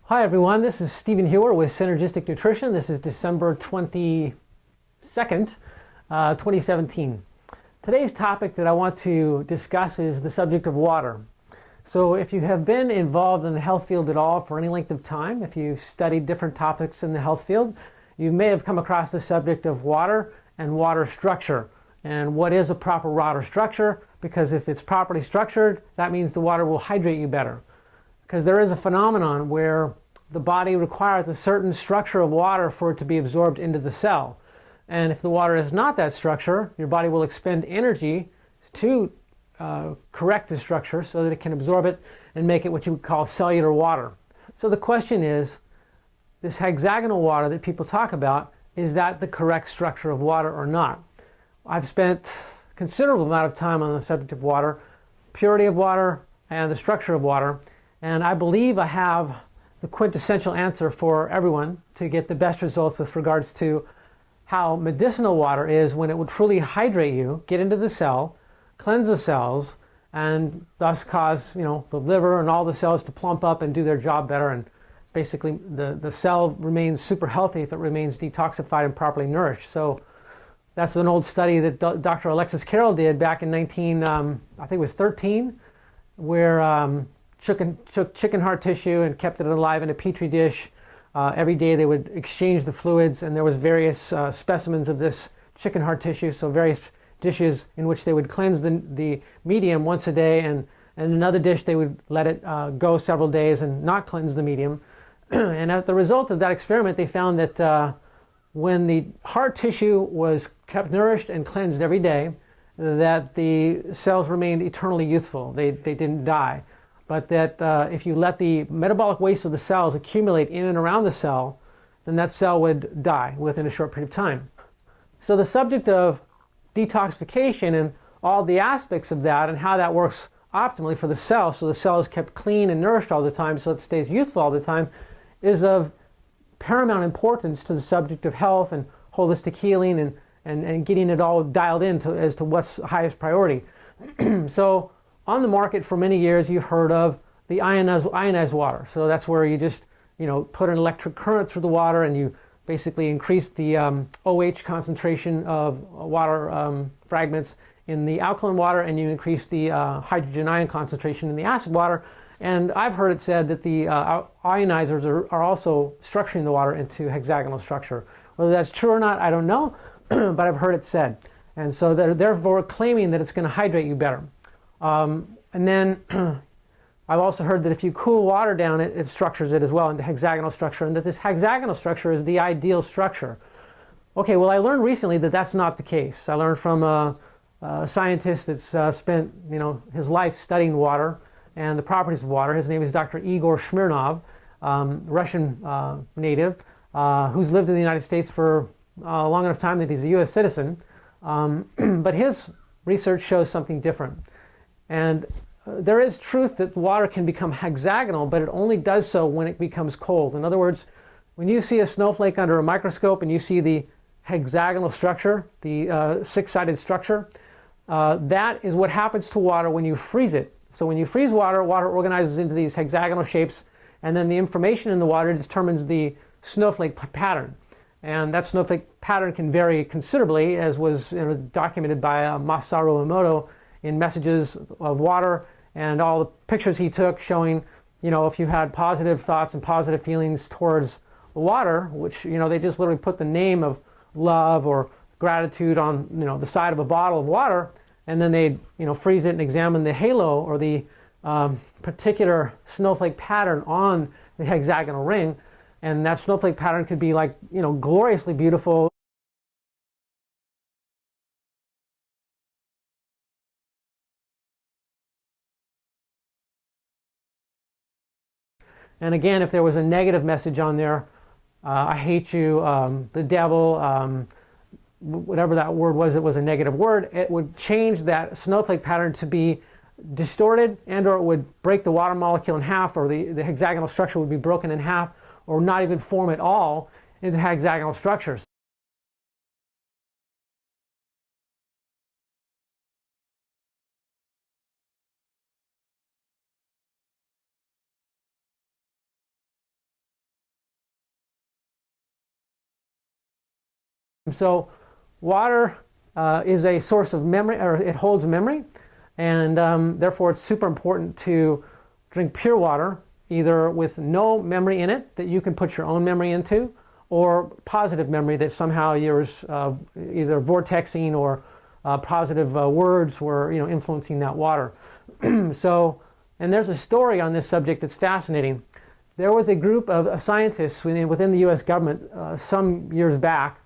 Hi everyone, this is Stephen Hewer with Synergistic Nutrition. This is December 22nd, 2017. Today's topic that I want to discuss is the subject of water. So if you have been involved in the health field at all for any length of time, if you've studied different topics in the health field, you may have come across the subject of water and water structure. And what is a proper water structure? Because if it's properly structured, that means the water will hydrate you better. Because there is a phenomenon where the body requires a certain structure of water for it to be absorbed into the cell. And if the water is not that structure, your body will expend energy to correct the structure so that it can absorb it and make it what you would call cellular water. So the question is, this hexagonal water that people talk about, is that the correct structure of water or not? I've spent a considerable amount of time on the subject of water, purity of water, and the structure of water. And I believe I have the quintessential answer for everyone to get the best results with regards to how medicinal water is when it would truly hydrate you, get into the cell, cleanse the cells, and thus cause, the liver and all the cells to plump up and do their job better. And basically the cell remains super healthy if it remains detoxified and properly nourished. So that's an old study that Dr. Alexis Carroll did back in I think it was 13, where took chicken heart tissue and kept it alive in a petri dish. Every day they would exchange the fluids, and there was various specimens of this chicken heart tissue, so various dishes in which they would cleanse the medium once a day, and another dish they would let it go several days and not cleanse the medium. And as the result of that experiment, they found that when the heart tissue was kept nourished and cleansed every day, that the cells remained eternally youthful. They didn't die. But that if you let the metabolic waste of the cells accumulate in and around the cell, then that cell would die within a short period of time. So the subject of detoxification and all the aspects of that and how that works optimally for the cell, so the cell is kept clean and nourished all the time so it stays youthful all the time, is of paramount importance to the subject of health and holistic healing and getting it all dialed in as to what's highest priority. So on the market for many years, you've heard of the ionized water. So that's where you just, put an electric current through the water and you basically increase the OH concentration of water fragments in the alkaline water, and you increase the hydrogen ion concentration in the acid water. And I've heard it said that the ionizers are also structuring the water into hexagonal structure. Whether that's true or not, I don't know, but I've heard it said. And so they're therefore claiming that it's going to hydrate you better. And then I've also heard that if you cool water down, it structures it as well into hexagonal structure, and that this hexagonal structure is the ideal structure. Okay, well, I learned recently that that's not the case. I learned from a scientist that's spent his life studying water and the properties of water. His name is Dr. Igor Smirnov, Russian native, who's lived in the United States for a long enough time that he's a U.S. citizen. But his research shows something different. And there is truth that water can become hexagonal, but it only does so when it becomes cold. In other words, when you see a snowflake under a microscope and you see the hexagonal structure, the six-sided structure, that is what happens to water when you freeze it. So when you freeze water, water organizes into these hexagonal shapes, and then the information in the water determines the snowflake pattern. And that snowflake pattern can vary considerably, as was documented by Masaru Emoto in Messages of Water, and all the pictures he took showing, if you had positive thoughts and positive feelings towards water, which, they just literally put the name of love or gratitude on, the side of a bottle of water, and then they'd, freeze it and examine the halo or the particular snowflake pattern on the hexagonal ring, and that snowflake pattern could be like, gloriously beautiful. And again, if there was a negative message on there, I hate you, the devil, whatever that word was, it was a negative word, it would change that snowflake pattern to be distorted, and or it would break the water molecule in half, or the hexagonal structure would be broken in half, or not even form at all into hexagonal structures. So water is a source of memory, or it holds memory, and therefore it's super important to drink pure water, either with no memory in it that you can put your own memory into, or positive memory that somehow yours either vortexing or positive words were influencing that water. So, and there's a story on this subject that's fascinating. There was a group of scientists within the U.S. government some years back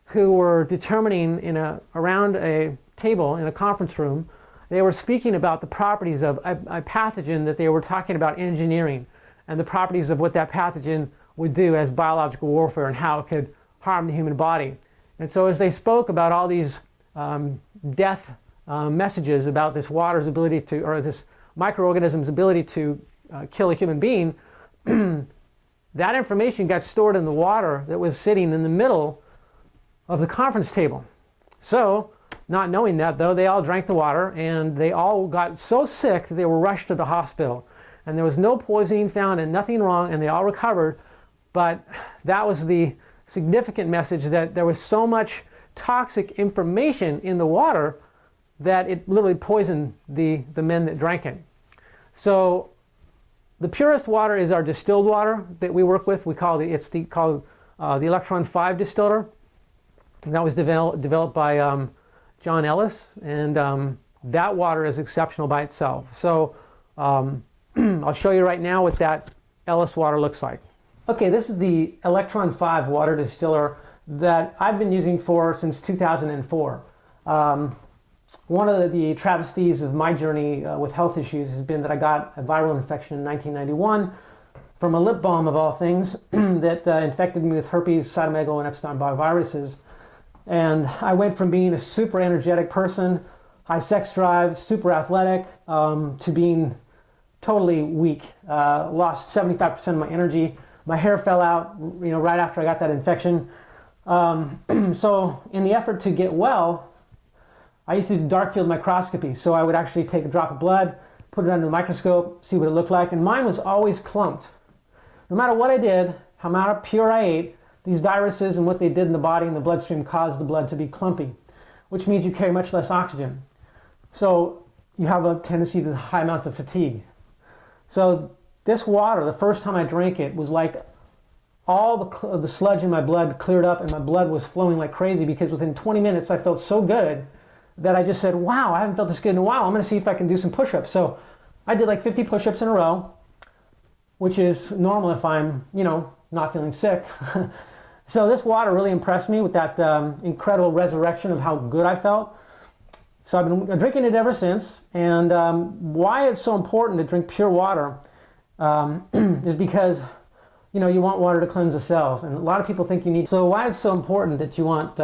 who were determining around a table in a conference room, they were speaking about the properties of a pathogen that they were talking about engineering, and the properties of what that pathogen would do as biological warfare and how it could harm the human body. And so as they spoke about all these death messages about this water's ability to, or this microorganism's ability to kill a human being, that information got stored in the water that was sitting in the middle of the conference table. So, not knowing that though, they all drank the water and they all got so sick that they were rushed to the hospital. And there was no poisoning found and nothing wrong, and they all recovered. But that was the significant message, that there was so much toxic information in the water that it literally poisoned the men that drank it. So the purest water is our distilled water that we work with. We call the Electron 5 distiller. And that was developed by John Ellis, and that water is exceptional by itself. So I'll show you right now what that Ellis water looks like. Okay, this is the Electron 5 water distiller that I've been using since 2004. One of the travesties of my journey with health issues has been that I got a viral infection in 1991 from a lip balm of all things that infected me with herpes, cytomegalo, and Epstein-Barr viruses. And I went from being a super energetic person, high sex drive, super athletic, to being totally weak. Lost 75% of my energy. My hair fell out, right after I got that infection. So in the effort to get well, I used to do dark field microscopy. So I would actually take a drop of blood, put it under the microscope, see what it looked like, and mine was always clumped. No matter what I did, how much pure I ate, these viruses and what they did in the body and the bloodstream caused the blood to be clumpy, which means you carry much less oxygen. So you have a tendency to high amounts of fatigue. So this water, the first time I drank it, was like all the sludge in my blood cleared up and my blood was flowing like crazy, because within 20 minutes I felt so good that I just said, wow, I haven't felt this good in a while. I'm going to see if I can do some push-ups. So I did like 50 push-ups in a row, which is normal if I'm, not feeling sick. So this water really impressed me with that incredible resurrection of how good I felt. So I've been drinking it ever since. And why it's so important to drink pure water is because, you want water to cleanse the cells. And a lot of people think you need. So why it's so important that you want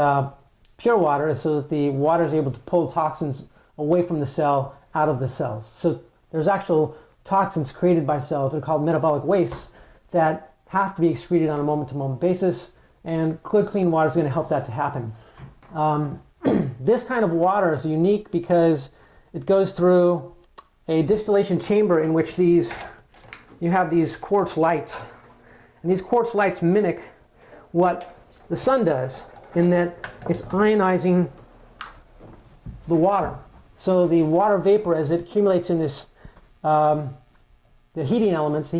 pure water is so that the water is able to pull toxins away from the cell, out of the cells. So there's actual toxins created by cells. They're called metabolic wastes that have to be excreted on a moment-to-moment basis. And good, clean water is going to help that to happen. This kind of water is unique because it goes through a distillation chamber in which you have these quartz lights. And these quartz lights mimic what the sun does, in that it's ionizing the water. So the water vapor, as it accumulates in the heating elements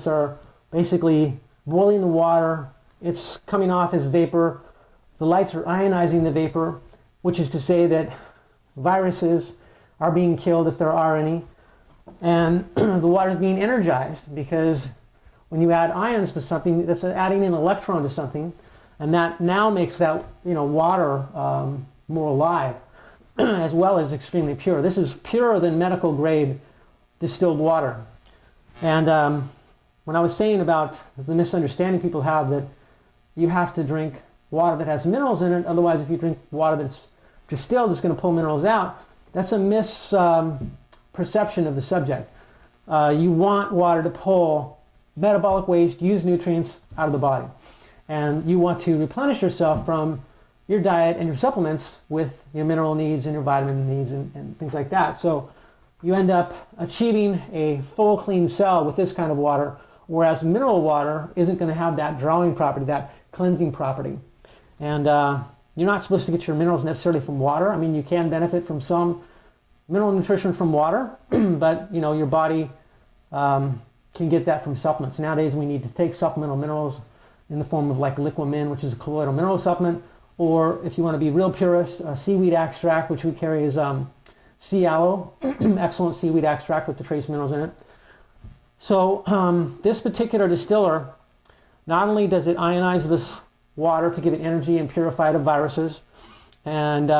are basically boiling the water. It's coming off as vapor. The lights are ionizing the vapor, which is to say that viruses are being killed if there are any. And the water is being energized, because when you add ions to something, that's adding an electron to something, and that now makes that water more alive, as well as extremely pure. This is purer than medical grade distilled water. And when I was saying about the misunderstanding people have that you have to drink water that has minerals in it, otherwise if you drink water that's distilled, it's going to pull minerals out, that's a misperception of the subject. You want water to pull metabolic waste, use nutrients out of the body. And you want to replenish yourself from your diet and your supplements with your mineral needs and your vitamin needs and things like that. So you end up achieving a full clean cell with this kind of water, whereas mineral water isn't going to have that drawing property, that cleansing property. And You're not supposed to get your minerals necessarily from water. I mean, you can benefit from some mineral nutrition from water, but your body can get that from supplements. Nowadays, we need to take supplemental minerals in the form of like Liquimin, which is a colloidal mineral supplement, or if you want to be real purist, seaweed extract, which we carry is sea aloe, excellent seaweed extract with the trace minerals in it. So this particular distiller, not only does it ionize this water to give it energy and purify it of viruses, and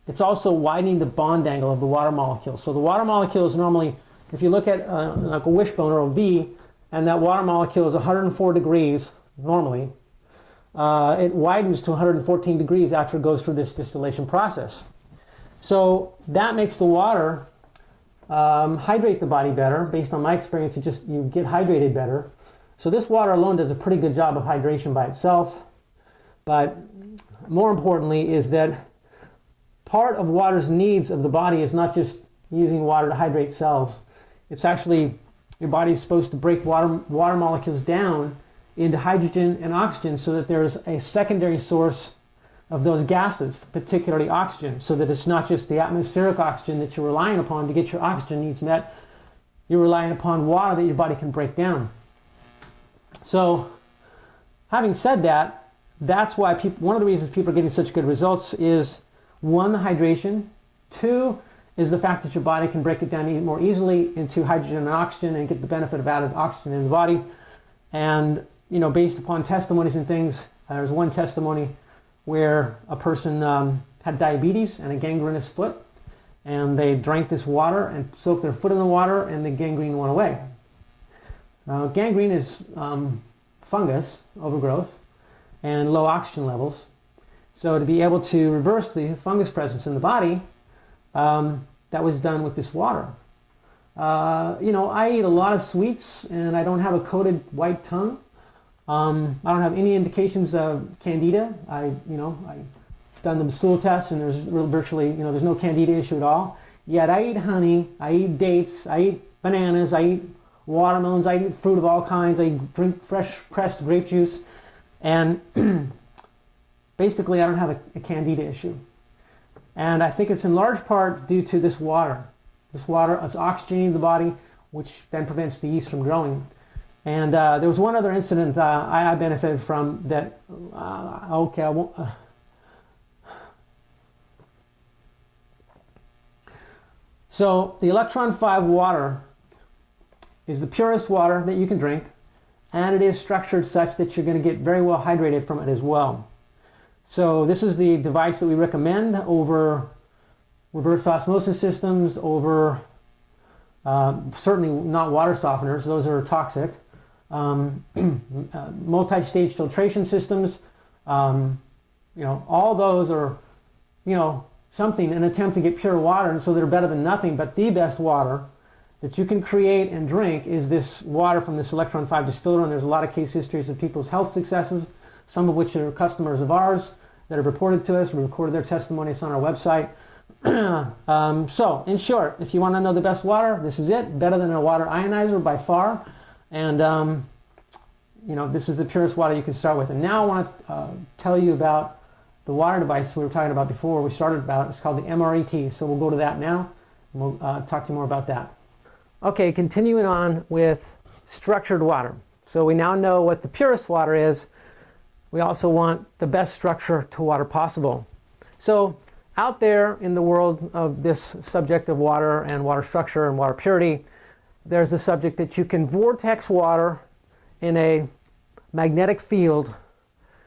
it's also widening the bond angle of the water molecule. So the water molecule is normally, if you look at like a wishbone or a V, and that water molecule is 104 degrees normally, it widens to 114 degrees after it goes through this distillation process. So that makes the water hydrate the body better. Based on my experience, you get hydrated better. So this water alone does a pretty good job of hydration by itself. But more importantly is that part of water's needs of the body is not just using water to hydrate cells. It's actually, your body's supposed to break water molecules down into hydrogen and oxygen so that there's a secondary source of those gases, particularly oxygen, so that it's not just the atmospheric oxygen that you're relying upon to get your oxygen needs met. You're relying upon water that your body can break down. So, having said that, that's why one of the reasons people are getting such good results is, one, the hydration. Two, is the fact that your body can break it down more easily into hydrogen and oxygen and get the benefit of added oxygen in the body. And, based upon testimonies and things, there's one testimony where a person had diabetes and a gangrenous foot, and they drank this water and soaked their foot in the water, and the gangrene went away. Gangrene is fungus overgrowth and low oxygen levels. So to be able to reverse the fungus presence in the body, that was done with this water. I eat a lot of sweets, and I don't have a coated white tongue. I don't have any indications of candida. I've done the stool tests, and there's virtually, there's no candida issue at all. Yet I eat honey, I eat dates, I eat bananas, I eat watermelons, I eat fruit of all kinds, I drink fresh pressed grape juice, and basically I don't have a candida issue. And I think it's in large part due to this water. This water is oxygenating the body, which then prevents the yeast from growing. And there was one other incident I benefited from that, okay, I won't. So the electron 5 water is the purest water that you can drink, and it is structured such that you're going to get very well hydrated from it as well. So this is the device that we recommend over reverse osmosis systems, over certainly not water softeners, those are toxic. Multi-stage filtration systems, all those are, something, an attempt to get pure water, and so they're better than nothing. But the best water that you can create and drink is this water from this Electron 5 distiller, and there's a lot of case histories of people's health successes, some of which are customers of ours that have reported to us. We recorded their testimonies on our website. So, in short, if you want to know the best water, this is it. Better than a water ionizer by far. And, this is the purest water you can start with. And now I want to tell you about the water device we were talking about before we started about. It's called the MRET. So we'll go to that now, and we'll talk to you more about that. Okay, continuing on with structured water. So we now know what the purest water is. We also want the best structure to water possible. So out there in the world of this subject of water and water structure and water purity, there's the subject that you can vortex water in a magnetic field,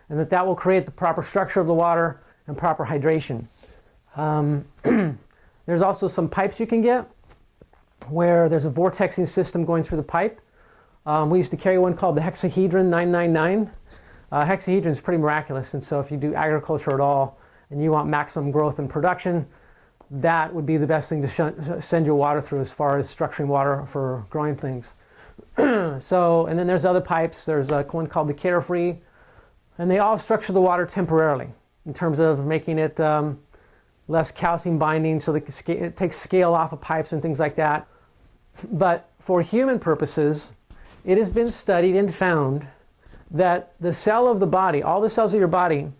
and that will create the proper structure of the water and proper hydration. There's also some pipes you can get where there's a vortexing system going through the pipe. We used to carry one called the hexahedron 999. Hexahedron is pretty miraculous, and so if you do agriculture at all and you want maximum growth and production, that would be the best thing to send your water through as far as structuring water for growing things. And then there's other pipes. There's one called the Carefree, and they all structure the water temporarily in terms of making it less calcium binding, so it takes scale off of pipes and things like that. But for human purposes, it has been studied and found that the cell of the body, all the cells of your body,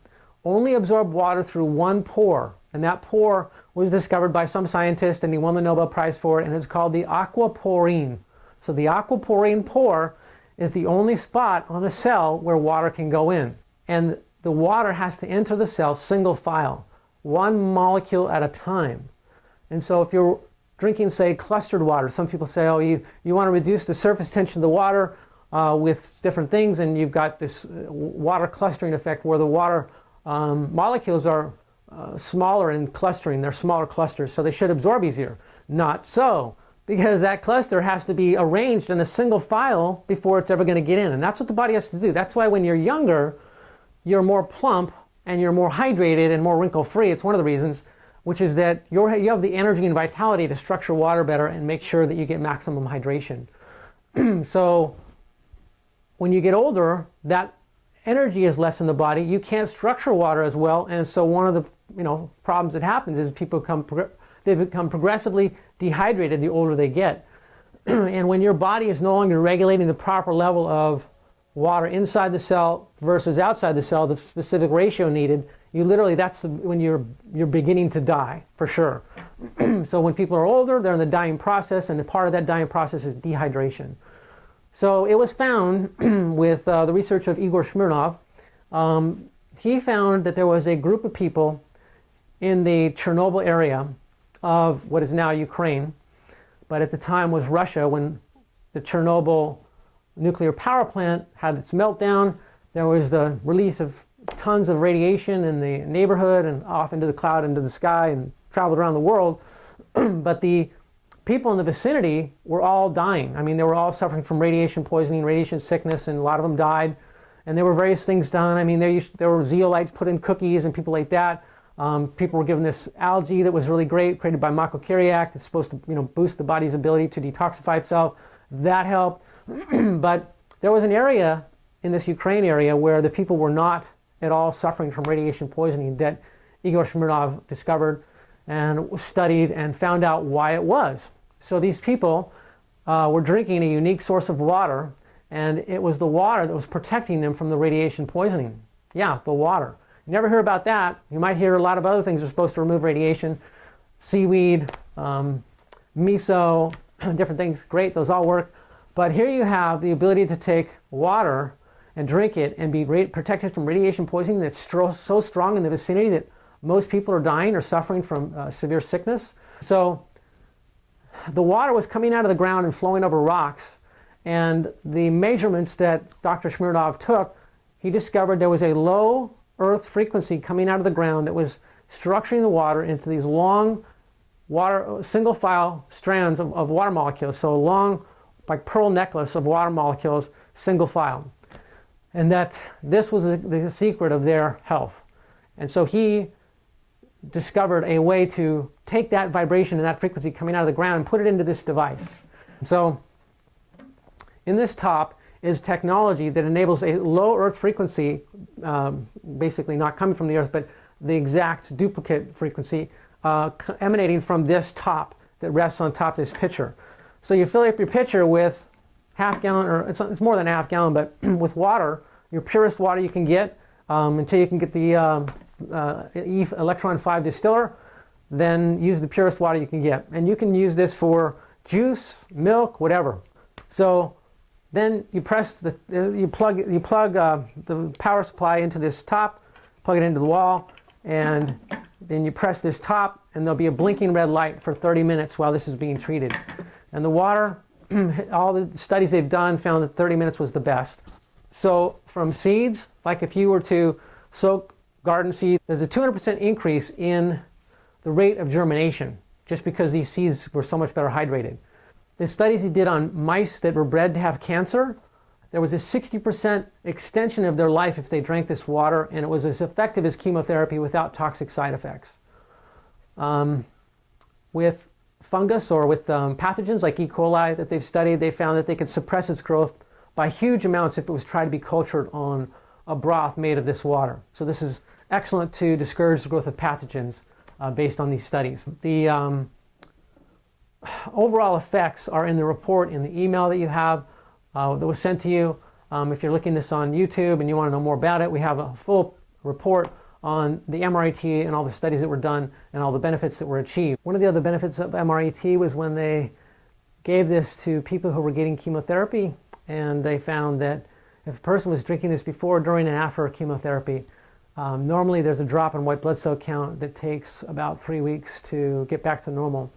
only absorb water through one pore, and that pore was discovered by some scientist, and he won the Nobel Prize for it, and it's called the aquaporine. So the aquaporine pore is the only spot on a cell where water can go in, and the water has to enter the cell single file, one molecule at a time. And so if you're drinking, say, clustered water, some people say, oh, you want to reduce the surface tension of the water with different things, and you've got this water clustering effect where the water molecules are smaller in clustering. They're smaller clusters, so they should absorb easier. Not so, because that cluster has to be arranged in a single file before it's ever going to get in, and that's what the body has to do. That's why when you're younger, you're more plump and you're more hydrated and more wrinkle-free. It's one of the reasons, which is that you have the energy and vitality to structure water better and make sure that you get maximum hydration. So when you get older, that energy is less in the body. You can't structure water as well, and so one of the problems that happens is people become progressively dehydrated the older they get. And when your body is no longer regulating the proper level of water inside the cell versus outside the cell, the specific ratio needed, you literally, when you're beginning to die, for sure. So when people are older, they're in the dying process, and a part of that dying process is dehydration. So it was found with the research of Igor Smirnov. He found that there was a group of people in the Chernobyl area of what is now Ukraine, but at the time was Russia, when the Chernobyl nuclear power plant had its meltdown. There was the release of tons of radiation in the neighborhood and off into the cloud, into the sky, and traveled around the world. But the people in the vicinity were all dying. I mean, they were all suffering from radiation poisoning, radiation sickness, and a lot of them died. And there were various things done. I mean, there were zeolites put in cookies and people like that. People were given this algae that was really great, created by Michael Kiriak. It's supposed to, boost the body's ability to detoxify itself. That helped. But there was an area in this Ukraine area where the people were not at all suffering from radiation poisoning that Igor Smirnov discovered and studied and found out why it was. So these people were drinking a unique source of water, and it was the water that was protecting them from the radiation poisoning. Yeah, the water. You never hear about that. You might hear a lot of other things that are supposed to remove radiation. Seaweed, miso, different things. Great, those all work. But here you have the ability to take water and drink it and be protected from radiation poisoning that's so strong in the vicinity that most people are dying or suffering from severe sickness. So the water was coming out of the ground and flowing over rocks, and the measurements that Dr. Smirnov took, he discovered there was a low earth frequency coming out of the ground that was structuring the water into these long single file strands of water molecules, so a long, like pearl necklace of water molecules, single file. And that this was the secret of their health. And so he discovered a way to take that vibration and that frequency coming out of the ground and put it into this device. So in this top is technology that enables a low earth frequency, basically not coming from the earth, but the exact duplicate frequency emanating from this top that rests on top of this pitcher. So you fill up your pitcher with half-gallon, or it's more than a half-gallon, but with water, your purest water you can get, until you can get the electron 5 distiller. Then use the purest water you can get, and you can use this for juice, milk, whatever. So then you plug the power supply into this top, plug it into the wall, and then you press this top, and there'll be a blinking red light for 30 minutes while this is being treated. And the water, all the studies they've done found that 30 minutes was the best. So from seeds, like if you were to soak garden seed, there's a 200% increase in the rate of germination, just because these seeds were so much better hydrated. The studies he did on mice that were bred to have cancer, there was a 60% extension of their life if they drank this water, and it was as effective as chemotherapy without toxic side effects. With fungus or with pathogens like E. coli that they've studied, they found that they could suppress its growth by huge amounts if it was tried to be cultured on a broth made of this water. So this is excellent to discourage the growth of pathogens based on these studies. The overall effects are in the report in the email that you have that was sent to you. If you're looking this on YouTube and you want to know more about it, we have a full report on the MRET and all the studies that were done and all the benefits that were achieved. One of the other benefits of MRET was when they gave this to people who were getting chemotherapy, and they found that if a person was drinking this before, during, and after chemotherapy, normally there's a drop in white blood cell count that takes about 3 weeks to get back to normal.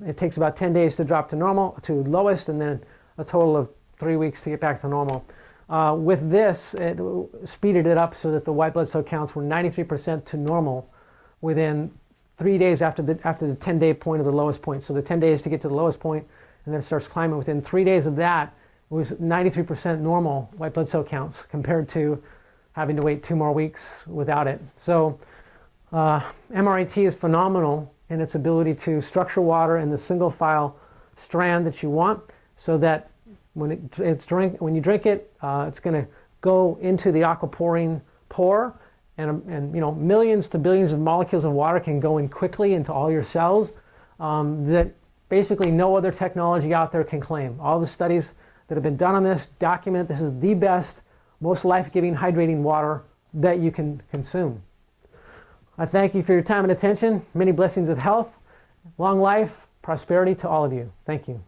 It takes about 10 days to drop to normal, to lowest, and then a total of 3 weeks to get back to normal. With this, it speeded it up so that the white blood cell counts were 93% to normal within 3 days after the 10-day point of the lowest point. So the 10 days to get to the lowest point, and then it starts climbing. Within 3 days of that, it was 93% normal white blood cell counts compared to having to wait 2 more weeks without it. So MRET is phenomenal in its ability to structure water in the single file strand that you want, so that when you drink it, it's going to go into the aquaporin pore, and millions to billions of molecules of water can go in quickly into all your cells, that basically no other technology out there can claim. All the studies that have been done on this document this is the best, most life-giving, hydrating water that you can consume. I thank you for your time and attention. Many blessings of health, long life, prosperity to all of you. Thank you.